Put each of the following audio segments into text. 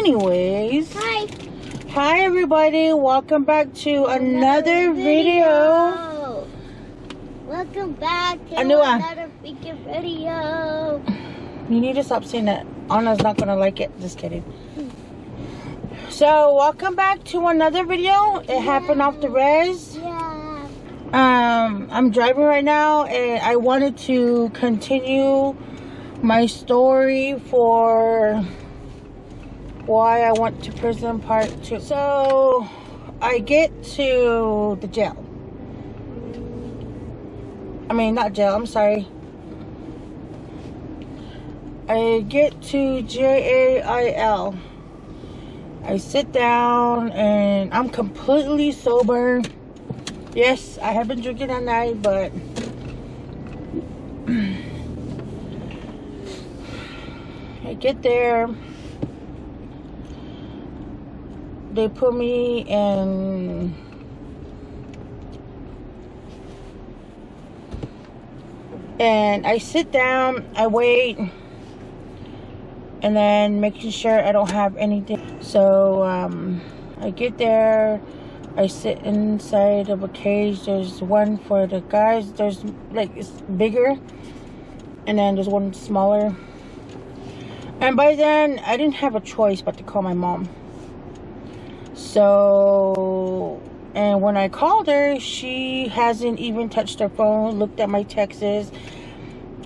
anyways, Hi everybody, welcome back to another video. Welcome back to another freaking video. You need to stop saying that. Anna's not gonna like it. Just kidding. So welcome back to another video. It happened off the res. I'm driving right now, and I wanted to continue my story for why I went to prison part 2. So I get to the jail. I mean, not jail, I'm sorry. I get to JAIL. I sit down and I'm completely sober. Yes, I have been drinking at night, but I get there. They put me in and I sit down, I wait, and then making sure I don't have anything. So I get there, I sit inside of a cage. There's one for the guys, there's like, it's bigger, and then there's one smaller. And by then I didn't have a choice but to call my mom. So, and when I called her, she hasn't even touched her phone, looked at my texts,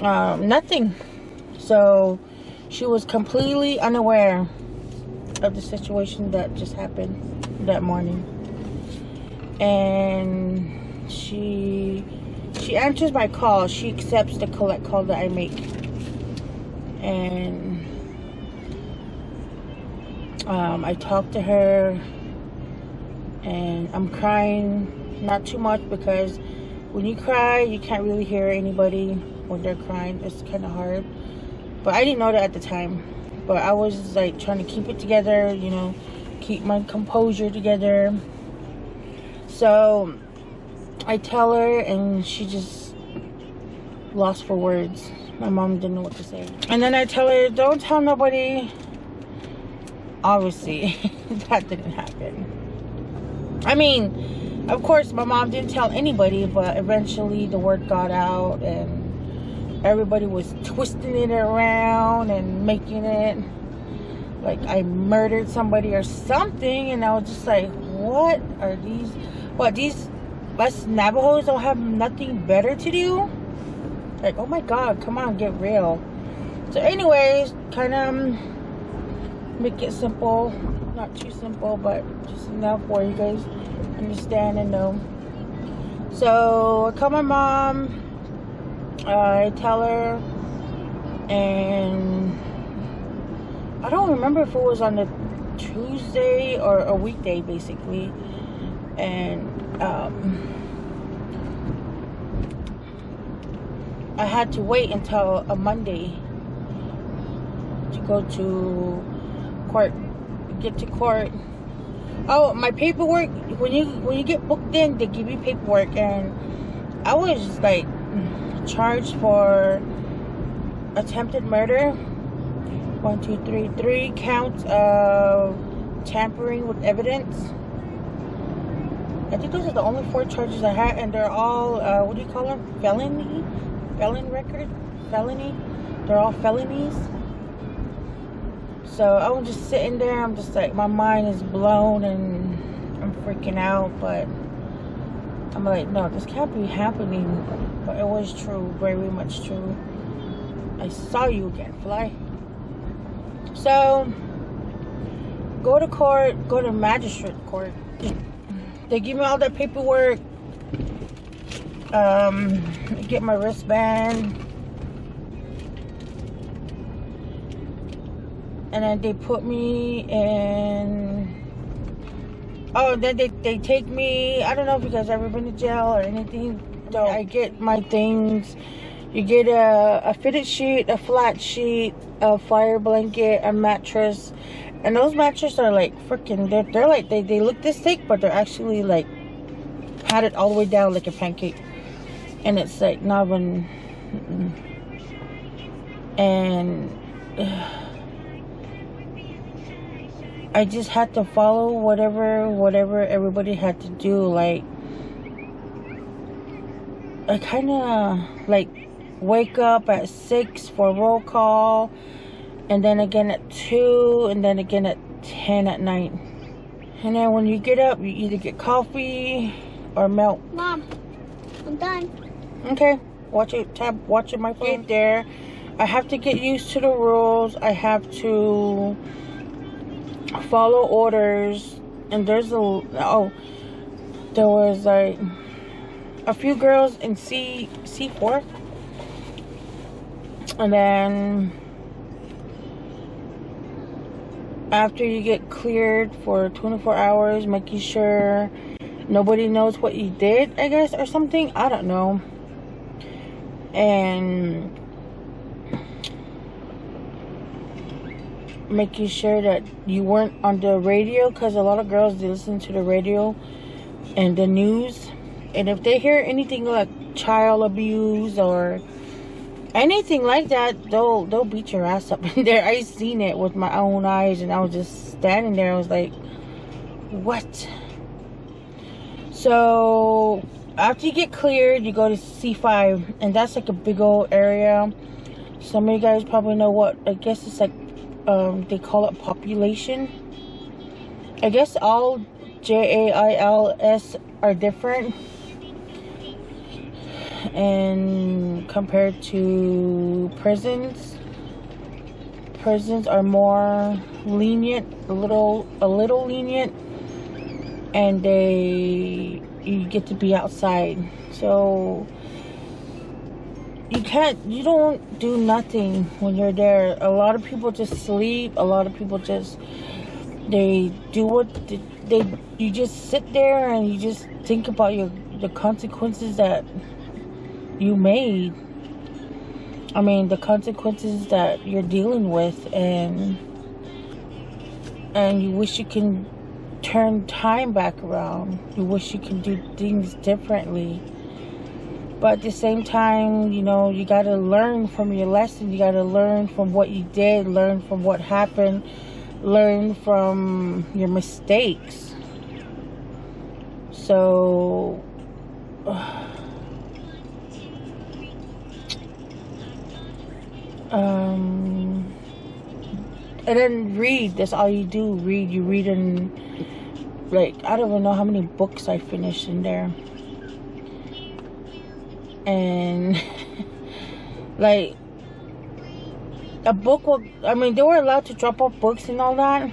nothing. So she was completely unaware of the situation that just happened that morning. And she answers my call. She accepts the collect call that I make. And I talk to her, and I'm crying, not too much, because when you cry you can't really hear anybody when they're crying. It's kind of hard, but I didn't know that at the time. But I was like trying to keep it together, you know, keep my composure together. So I tell her, and she just lost for words. My mom didn't know what to say. And then I tell her, don't tell nobody. Obviously that didn't happen. I mean, of course my mom didn't tell anybody, but eventually the word got out, and everybody was twisting it around and making it like I murdered somebody or something. And I was just like, what are these? What, these us Navajos don't have nothing better to do? Like, oh my God, come on, get real. So anyways, kind of make it simple, not too simple, but just enough where you guys understand and know. So I call my mom, I tell her, and I don't remember if it was on a Tuesday or a weekday, basically. And I had to wait until a Monday to go to court, get to court. Oh, my paperwork, when you get booked in, they give you paperwork, and I was like charged for attempted murder, 3 counts of tampering with evidence. I think those are the only 4 charges I had, and they're all what do you call them, felony they're all felonies. So I was just sitting there, I'm just like, my mind is blown and I'm freaking out, but I'm like, no, this can't be happening. But it was true, very much true. I saw you again, fly. So go to court, go to magistrate court. They give me all that paperwork, get my wristband, and then they put me in. Oh, then they take me. I don't know if you guys ever been to jail or anything. So I get my things. You get a fitted sheet, a flat sheet, a fire blanket, a mattress. And those mattresses are like freaking, they're like, they look this thick, but they're actually like patted all the way down like a pancake. And it's like not even, and I just had to follow whatever everybody had to do. Like, I kind of like wake up at 6 for roll call, and then again at 2, and then again at 10 at night. And then when you get up, you either get coffee or milk. Mom, I'm done. Okay, watching my phone there. I have to get used to the rules. I have to follow orders. And there was like a few girls in C4, and then after you get cleared for 24 hours, making sure nobody knows what you did, I guess, or something. I don't know. And making sure that you weren't on the radio, because a lot of girls, they listen to the radio and the news. And if they hear anything like child abuse or anything like that, they'll beat your ass up in there. I seen it with my own eyes, and I was just standing there. I was like, what? So after you get cleared, you go to C5, and that's like a big old area. Some of you guys probably know what, I guess it's like, they call it population. I guess all JAILs are different, and compared to prisons are more lenient, a little lenient, and you get to be outside, so you don't do nothing when you're there. A lot of people just sleep. A lot of people just, they do what you just sit there and you just think about the consequences that you made. I mean, the consequences that you're dealing with, and you wish you can turn time back around. You wish you can do things differently. But at the same time, you know, you got to learn from your lesson. You got to learn from what you did, learn from what happened, learn from your mistakes. So and then read. That's all you do. Read. You read in, like, I don't even know how many books I finished in there. And like, a book will, I mean, they were allowed to drop off books and all that.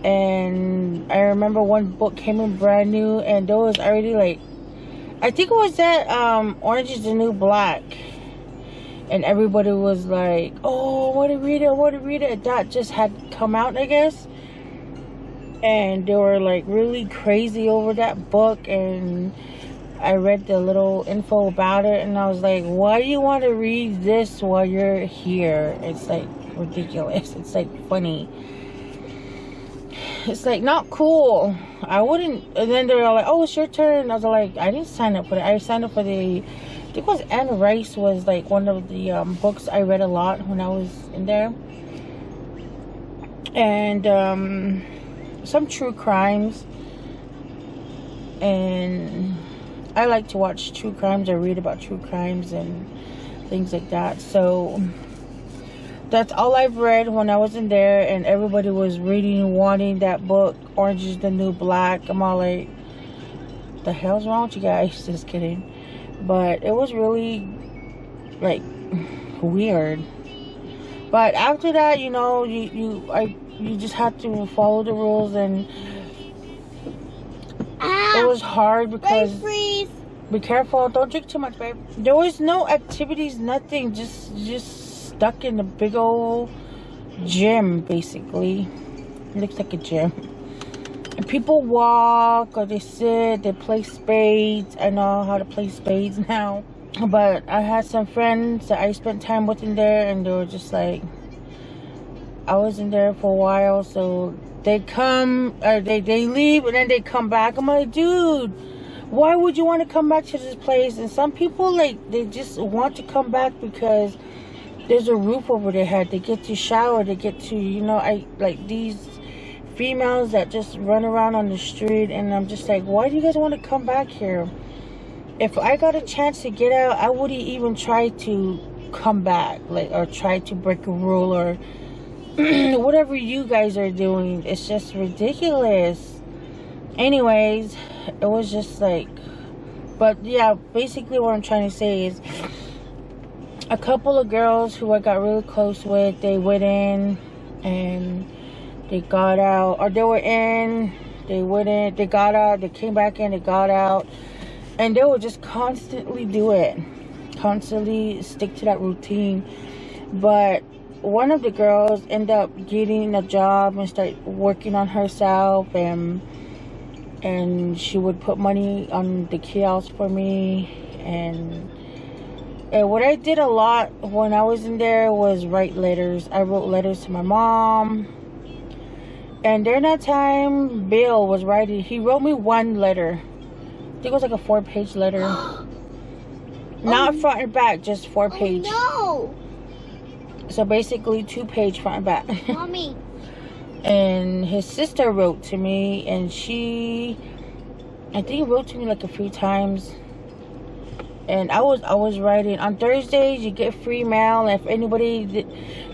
And I remember one book came in brand new, and there was already like, I think it was that Orange is the New Black. And everybody was like, oh, I want to read it. That just had come out, I guess. And they were like really crazy over that book. And I read the little info about it, and I was like, why do you want to read this while you're here? It's like ridiculous. It's like funny. It's like not cool. I wouldn't. And then they were like, oh, it's your turn. I was like, I didn't sign up for it. I signed up for the, I think it was Anne Rice was like one of the books I read a lot when I was in there. And some true crimes. And I like to watch true crimes or read about true crimes and things like that. So that's all I've read when I was in there, and everybody was reading and wanting that book, Orange is the New Black. I'm all like, the hell's wrong with you guys? Just kidding. But it was really like weird. But after that, you know, you just had to follow the rules, and it was hard because, be careful, don't drink too much, babe. There was no activities, nothing, just stuck in a big old gym, basically. It looks like a gym. And people walk, or they sit, they play spades. I know how to play spades now. But I had some friends that I spent time with in there, and they were just like, I was in there for a while, so they come, or they leave, and then they come back. I'm like, dude, why would you want to come back to this place? And some people, like, they just want to come back because there's a roof over their head. They get to shower, they get to, you know, I like these females that just run around on the street, and I'm just like, why do you guys want to come back here? If I got a chance to get out, I wouldn't even try to come back, like, or try to break a rule, or whatever you guys are doing. It's just ridiculous. Anyways, it was just like, but yeah, basically what I'm trying to say is, a couple of girls who I got really close with, they went in and they got out, or they were in, they went in, they got out, they came back in, they got out, and they would just constantly do it, constantly stick to that routine. But one of the girls ended up getting a job and start working on herself, and she would put money on the kiosk for me. And what I did a lot when I was in there was write letters. I wrote letters to my mom. And during that time, Bill was writing. He wrote me one letter. I think it was like a 4-page letter. Not front and back, just 4-page. Oh, no. So basically 2-page front and back. Mommy. And his sister wrote to me, and I think wrote to me like a few times. And I was writing on Thursdays. You get free mail. If anybody did,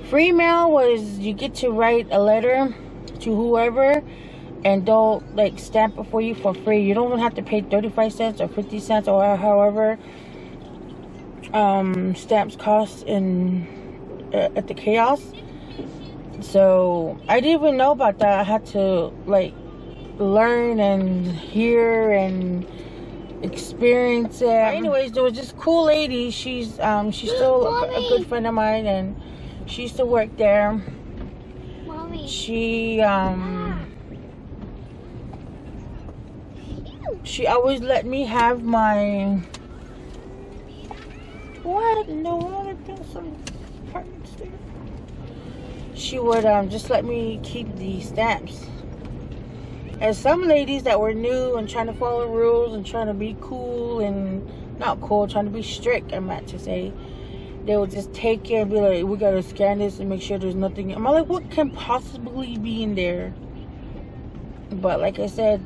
free mail was you get to write a letter to whoever, and they'll like stamp it for you for free. You don't even have to pay 35 cents or 50 cents or however stamps cost at the kiosk. So I didn't even know about that. I had to like learn and hear and experience it. Anyways, there was this cool lady. She's still a good friend of mine, and she used to work there. Mommy. She always let me have my what in the world? There's some parts there. She would just let me keep the stamps. And some ladies that were new and trying to follow rules and trying to be cool and not cool, trying to be strict, I meant to say, they would just take it and be like, we gotta scan this and make sure there's nothing. I'm like, what can possibly be in there? But like I said,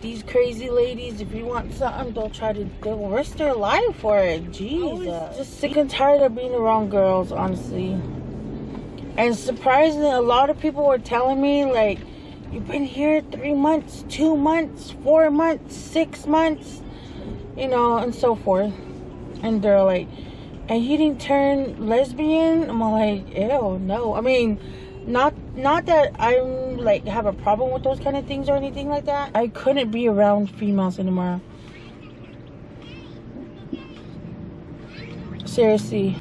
these crazy ladies, if you want something, they'll risk their life for it. Jesus. Just sick and tired of being around girls, honestly. And surprisingly, a lot of people were telling me, like, you've been here 3 months, 2 months, 4 months, 6 months, you know, and so forth. And they're like, and you didn't turn lesbian? I'm like, ew, no. I mean, not that I'm like have a problem with those kind of things or anything like that. I couldn't be around females anymore. Seriously.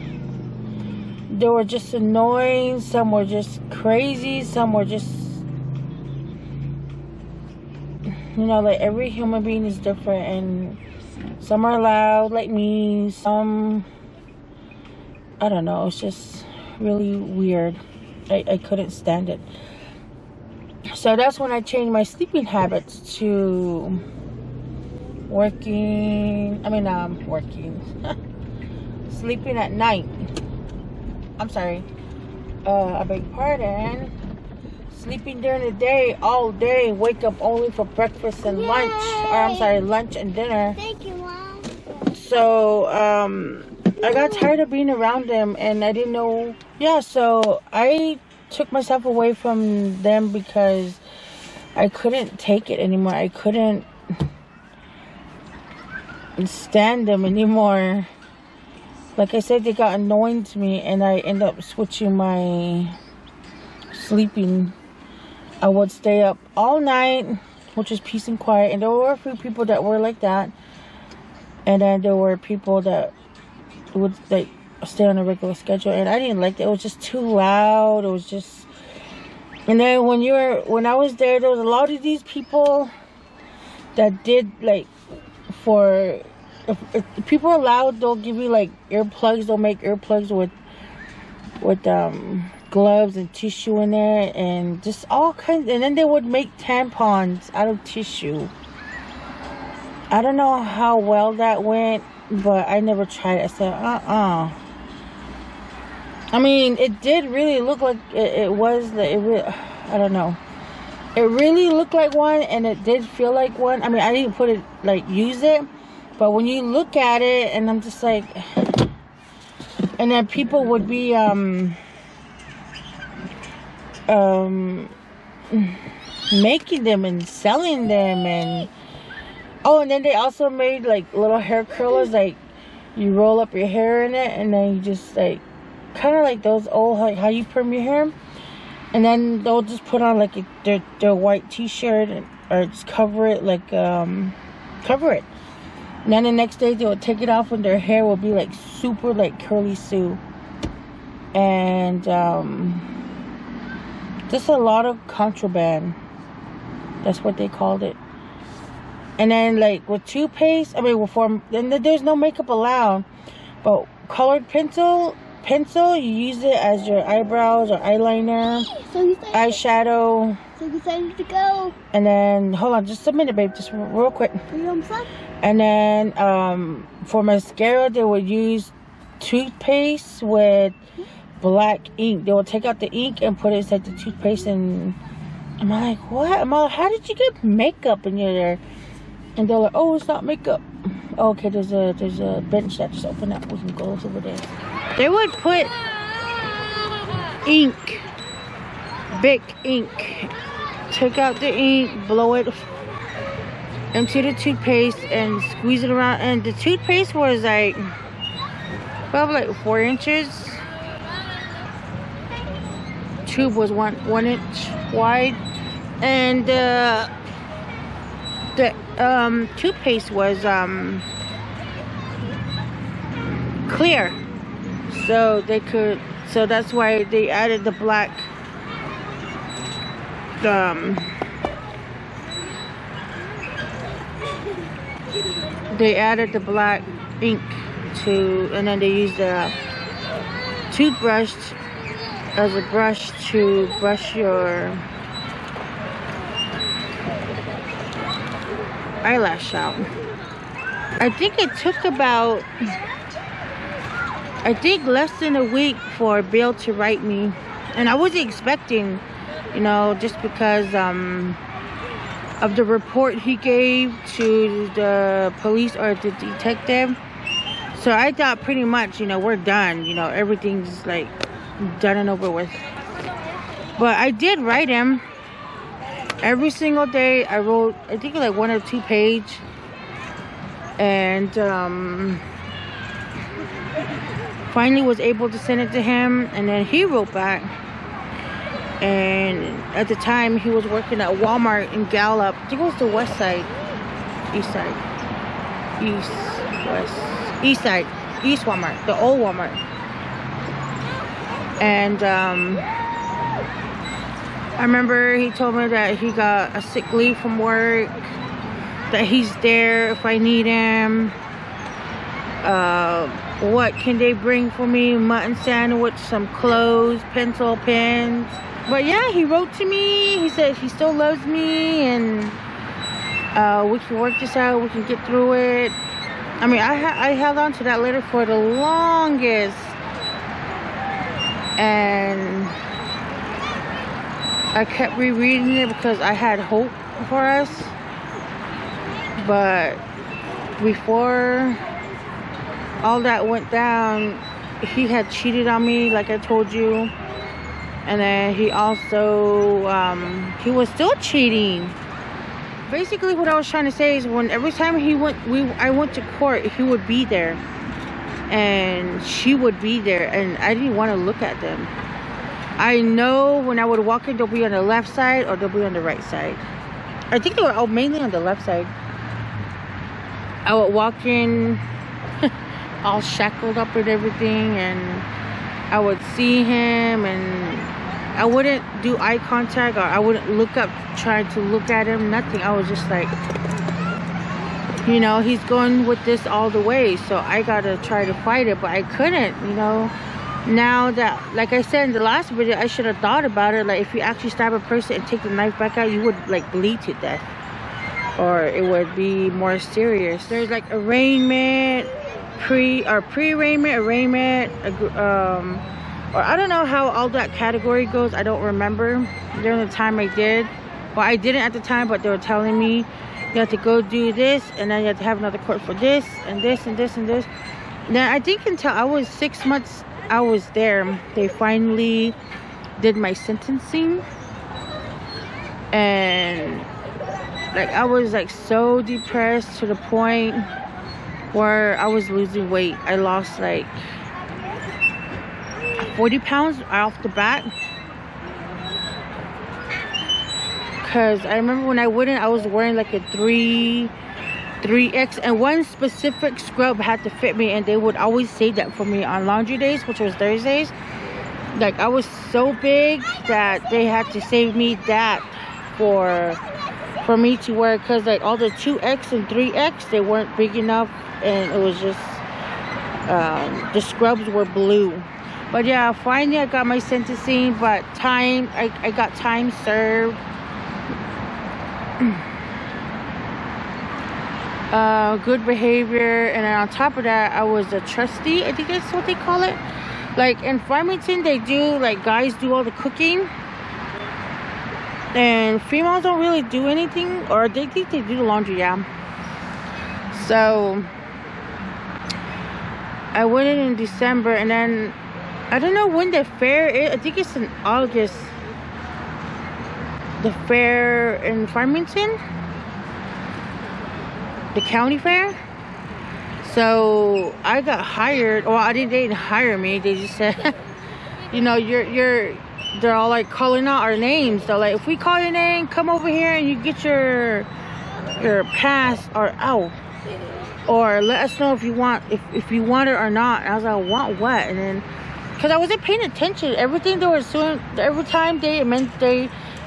They were just annoying, some were just crazy, some were just, you know, like every human being is different, and some are loud like me, some, I don't know, it's just really weird. I couldn't stand it. So that's when I changed my sleeping habits to sleeping at night. I'm sorry. I beg your pardon. Sleeping during the day, all day. Wake up only for breakfast and lunch. Or I'm sorry, lunch and dinner. Thank you, Mom. So, I got tired of being around them, and I didn't know. Yeah, so I took myself away from them because I couldn't take it anymore. I couldn't stand them anymore. Like I said, they got annoying to me, and I ended up switching my sleeping. I would stay up all night, which is peace and quiet, and there were a few people that were like that, and then there were people that would like stay on a regular schedule, and I didn't like that. It was just too loud. It was just, and then when I was there was a lot of these people that did like for. If people are loud, they'll give you like earplugs. They'll make earplugs with gloves and tissue in there, and just all kinds. And then they would make tampons out of tissue. I don't know how well that went, but I never tried it. I said, I I mean, it did really look like it was. I don't know. It really looked like one, and it did feel like one. I mean, I didn't put it like use it, but when you look at it, and I'm just like, and then people would be making them and selling them, and oh, and then they also made like little hair curlers, like you roll up your hair in it, and then you just like kind of like those old how you perm your hair, and then they'll just put on like their white t-shirt or just cover it like cover it, and then the next day they will take it off and their hair will be like super like curly Sue, and just a lot of contraband. That's what they called it. And then like with toothpaste, I mean, then there's no makeup allowed, but colored pencil, you use it as your eyebrows or eyeliner, eyeshadow. So excited to go. And then hold on, just a minute, babe, just real quick. And then for mascara, they would use toothpaste with black ink. They will take out the ink and put it inside the toothpaste, and I'm like, what? I'm like, how did you get makeup in there? And they're like, oh, it's not makeup. Oh, okay, there's a bench that just opened up. We can go over there. They would put ink, Bic ink. Take out the ink, blow it into the toothpaste, and squeeze it around. And the toothpaste was like probably like 4 inches. Tube was one inch wide, and the toothpaste was clear, so that's why they added the black ink to, and then they used the toothbrush as a brush to brush your eyelash out. I think it took about, less than a week for Bill to write me, and I wasn't expecting, you know, just because of the report he gave to the police or the detective. So I thought pretty much, you know, we're done, you know, everything's like done and over with. But I did write him every single day. I wrote, I think, like 1 or 2 pages, and finally was able to send it to him, and then he wrote back. And at the time he was working at Walmart in Gallup. I think it was the west side, east side, east Walmart, the old Walmart. And I remember he told me that he got a sick leave from work, that he's there if I need him. What can they bring for me? Mutton sandwich, some clothes, pencil, pens. But yeah, he wrote to me. He said he still loves me, and we can work this out. We can get through it. I mean, I held on to that letter for the longest, and I kept rereading it because I had hope for us. But before all that went down, he had cheated on me, like I told you. And then he also, he was still cheating. Basically what I was trying to say is, every time I went to court, he would be there. And she would be there. And I didn't want to look at them. I know when I would walk in, they'll be on the left side or they'll be on the right side. I think they were mainly on the left side. I would walk in all shackled up and everything, and I would see him, and I wouldn't do eye contact, or I wouldn't look up trying to look at him, nothing. I was just like, you know, he's going with this all the way, so I gotta try to fight it, but I couldn't, you know. Now that, like I said in the last video, I should have thought about it. Like, if you actually stab a person and take the knife back out, you would like bleed to death, or it would be more serious. There's like arraignment, pre-arraignment, arraignment, or I don't know how all that category goes. I don't remember during the time I did. Well, I didn't at the time, but they were telling me you have to go do this, and then you have to have another court for this and this and this and this. Then I think until I was 6 months I was there, they finally did my sentencing. And like I was like so depressed to the point where I was losing weight. I lost like 40 pounds off the bat. Because I remember when I went in, I was wearing like a 3X, and one specific scrub had to fit me, and they would always say that for me on laundry days, which was Thursdays. Like I was so big that they had to save me that for me to wear, because like all the 2X and 3X, they weren't big enough, and it was just the scrubs were blue. But yeah, finally I got my sentencing, but I got time served. Good behavior, and then on top of that I was a trustee, I think that's what they call it. Like in Farmington, they do, like, guys do all the cooking and females don't really do anything, or they think they do the laundry. Yeah, so I went in December, and then I don't know when the fair is. I think it's in August, the fair in Farmington, the county fair. So I got hired. Well, they didn't hire me. They just said, you know, they're all like calling out our names. They're like, if we call your name, come over here and you get your pass or out, or let us know if you want you want it or not. And I was like, want what? And then, because I wasn't paying attention, everything they were doing, every time they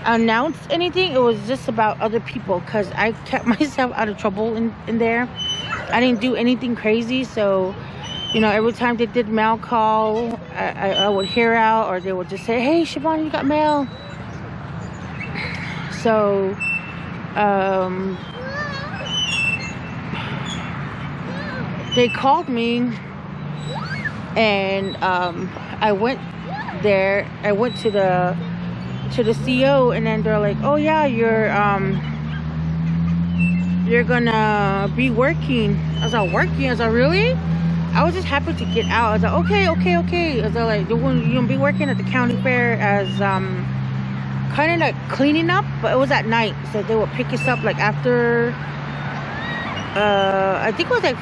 announced anything, it was just about other people, because I kept myself out of trouble in there. I didn't do anything crazy. So, you know, every time they did mail call, I would hear out, or they would just say, hey Siobhan, you got mail. So they called me, and I went there. I went to the CEO, and then they're like, oh yeah, you're gonna be working. I was like, working? I was like, really? I was just happy to get out. I was like, okay. I was like, you're gonna be working at the county fair as kind of like cleaning up, but it was at night, so they would pick us up like after I think it was like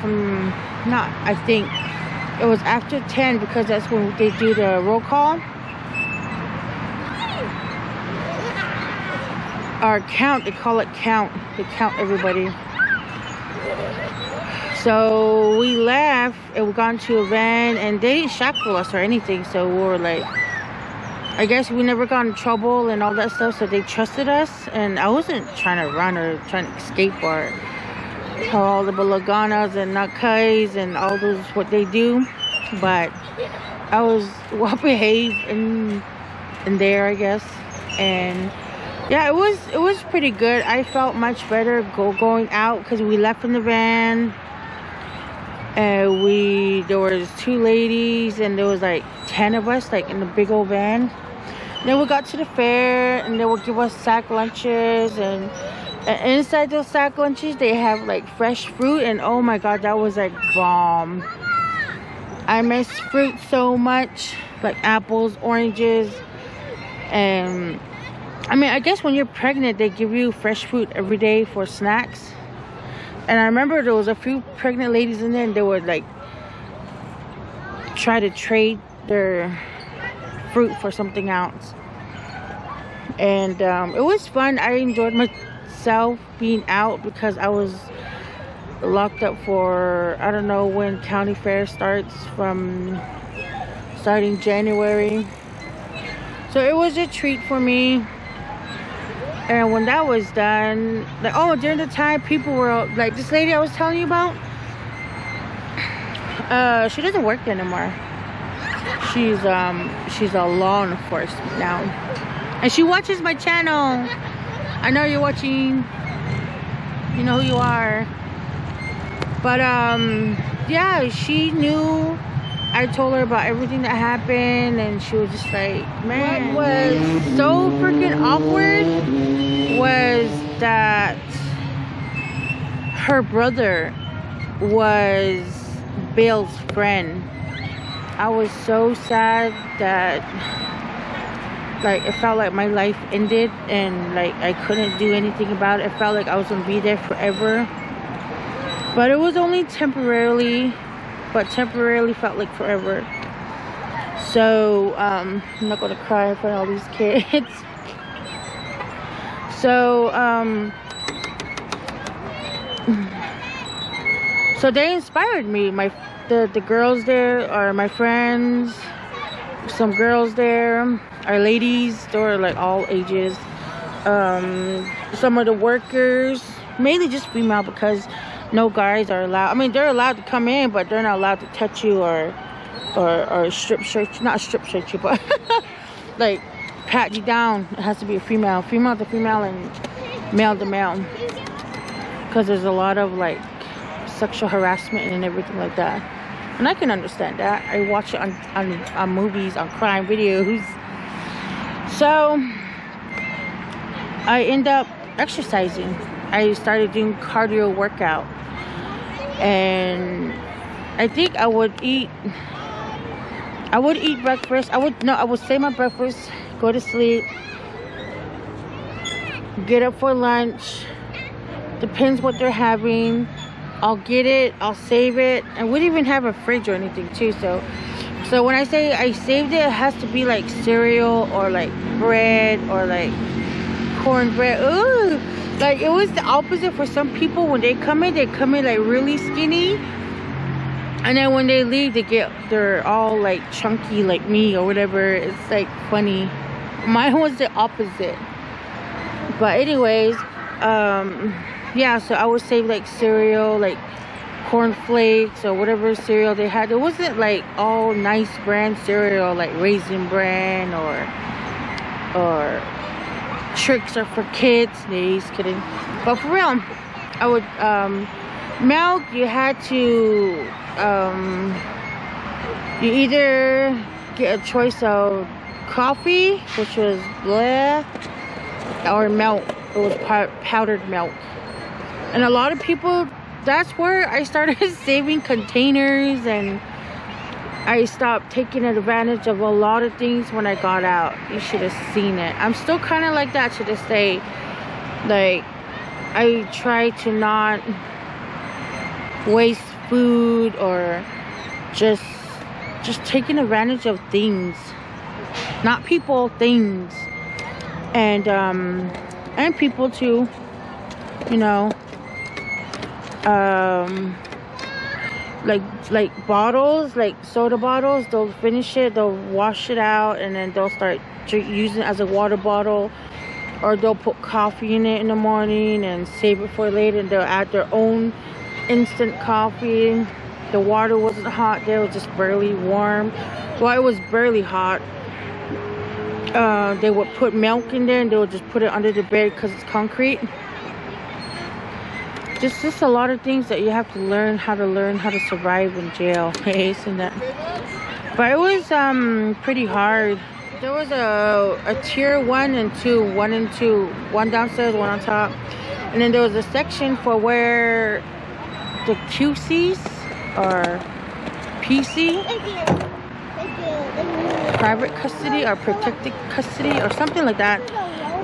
it was after 10, because that's when they do the roll call or count. They call it count. They count everybody. So we left and we got into a van, and they didn't shackle us or anything. So we were like, I guess we never got in trouble and all that stuff. So they trusted us, and I wasn't trying to run or trying to escape or all the balaganas and nakai and all those what they do. But I was well behaved in there, I guess. And yeah, it was pretty good. I felt much better going out, because we left in the van, and there was 2 ladies, and there was like 10 of us, like in the big old van. Then we got to the fair, and they would give us sack lunches, and inside those sack lunches they have like fresh fruit, and oh my god, that was like bomb. I miss fruit so much, like apples, oranges, and I mean, I guess when you're pregnant, they give you fresh fruit every day for snacks. And I remember there was a few pregnant ladies in there, and they would like try to trade their fruit for something else. And it was fun. I enjoyed myself being out, because I was locked up for, I don't know when county fair starts, starting January. So it was a treat for me. And when that was done, like, oh, during the time, people were like, this lady I was telling you about, she doesn't work there anymore. She's a law enforcement now, and she watches my channel. I know you're watching. You know who you are. But yeah, she knew I told her about everything that happened, and she was just like, man. What was so freaking awkward was that her brother was Bill's friend. I was so sad that, like, it felt like my life ended and, like, I couldn't do anything about it. It felt like I was gonna be there forever. But it was only temporarily, but temporarily felt like forever. So, I'm not gonna cry in front of all these kids. So, so they inspired me. The girls there are my friends. Some girls there are ladies. They're like all ages. Some of the workers, mainly just female, because no guys are allowed. I mean, they're allowed to come in, but they're not allowed to touch you or strip search. Not strip search you, but like pat you down. It has to be a female to female, and male to male, because there's a lot of like sexual harassment and everything like that. And I can understand that. I watch it on movies, on crime videos. So I end up exercising. I started doing cardio workout, and I think I would eat breakfast. I would say my breakfast, go to sleep, get up for lunch. Depends what they're having. I'll get it, I'll save it, and we didn't even have a fridge or anything too. So when I say I saved it, it has to be like cereal or like bread or like cornbread. Ooh, like it was the opposite for some people. When they come in like really skinny, and then when they leave, they're all like chunky like me or whatever. It's like funny. Mine was the opposite. But anyways, yeah, so I would save like cereal, like cornflakes or whatever cereal they had. It wasn't like all nice brand cereal like Raisin Bran or Tricks are for kids. Nah, just kidding. But for real, I would milk. You had to you either get a choice of coffee, which was bleh, or milk. It was powdered milk. And a lot of people, that's where I started saving containers, and I stopped taking advantage of a lot of things when I got out. You should have seen it. I'm still kind of like that to this day. Like, I try to not waste food or just taking advantage of things. Not people, things. And people too, you know. Like bottles, like soda bottles, they'll finish it, they'll wash it out, and then they'll start using it as a water bottle, or they'll put coffee in it in the morning and save it for later, and they'll add their own instant coffee. The water wasn't hot there, it was just barely warm. Well, it was barely hot. They would put milk in there, and they would just put it under the bed because it's concrete. Just a lot of things that you have to learn how to survive in jail. Hey, isn't that? But it was pretty hard. There was a tier 1 and 2, 1 and 2, one downstairs, one on top, and then there was a section for where the QCs or PC, private custody or protected custody or something like that,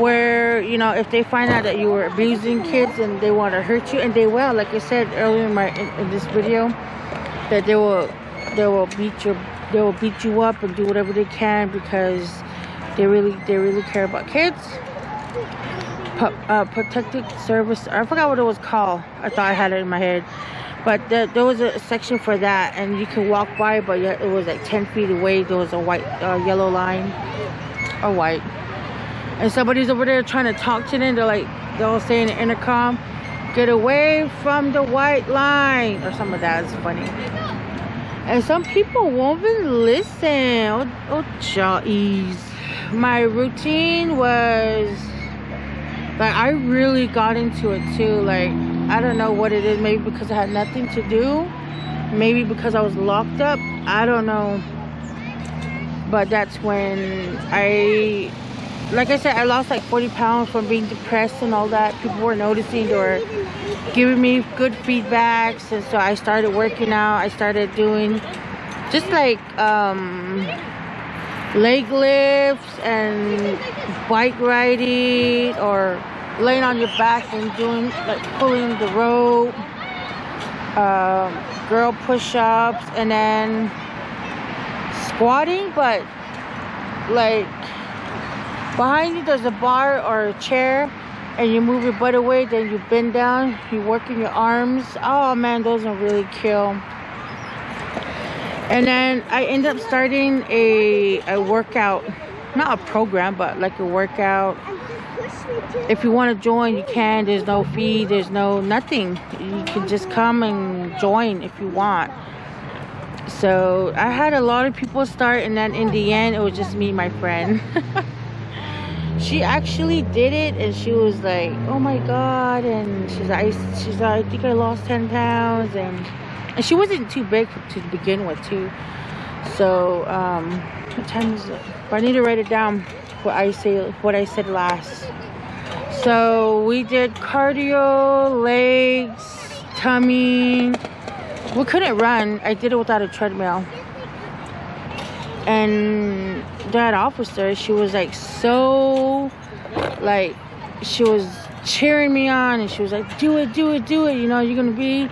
where, you know, if they find out that you were abusing kids and they want to hurt you, and they will, like I said earlier in this video, that they will beat you up and do whatever they can because they really care about kids. Protected service, I forgot what it was called. I thought I had it in my head, but there was a section for that, and you could walk by, but it was like 10 feet away. There was a white yellow line, or white, and somebody's over there trying to talk to them. They'll say in the intercom, "Get away from the white line," or some of that. It's funny. And some people won't even listen. Oh, jeez. My routine was, like, I really got into it too. Like, I don't know what it is. Maybe because I had nothing to do. Maybe because I was locked up. I don't know. But that's when like I said, I lost like 40 pounds from being depressed and all that. People were noticing, they were giving me good feedbacks, and so I started working out. I started doing just like leg lifts and bike riding, or laying on your back and doing like pulling the rope, girl push-ups, and then squatting, but like behind you there's a bar or a chair and you move your butt away, then you bend down, you work in your arms. Oh man, those are really kill. And then I ended up starting a workout, not a program, but like a workout. If you want to join, you can. There's no fee, there's no nothing. You can just come and join if you want. So I had a lot of people start, and then in the end it was just me and my friend. She actually did it, and she was like, oh my god, and she's like, I think I lost 10 pounds, and she wasn't too big to begin with too. So what time is it? I need to write it down, what I said last. So we did cardio, legs, tummy. We couldn't run. I did it without a treadmill. And that officer, she was like so, like, she was cheering me on, and she was like, do it, do it, do it. You know, you're gonna be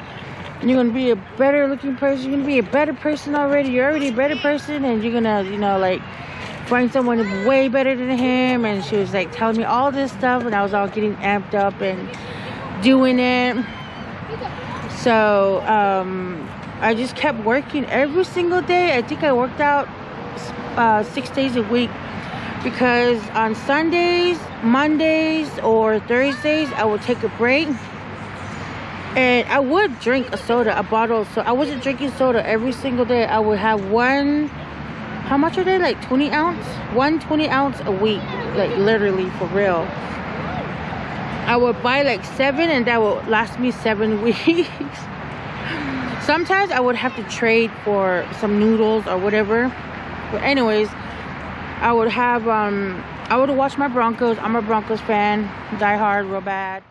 a better looking person. You're gonna be a better person already. You're already a better person, and you're gonna, you know, like, find someone way better than him. And she was like telling me all this stuff, and I was all getting amped up and doing it. So I just kept working every single day. I think I worked out 6 days a week, because on Sundays, Mondays, or Thursdays I would take a break, and I would drink a soda, a bottle. So I wasn't drinking soda every single day. I would have one, how much are they, like 20 ounce? 1 20-ounce a week, like literally, for real. I would buy like 7, and that would last me 7 weeks. Sometimes I would have to trade for some noodles or whatever. But anyways, I would have I would watch my Broncos. I'm a Broncos fan, die hard, real bad.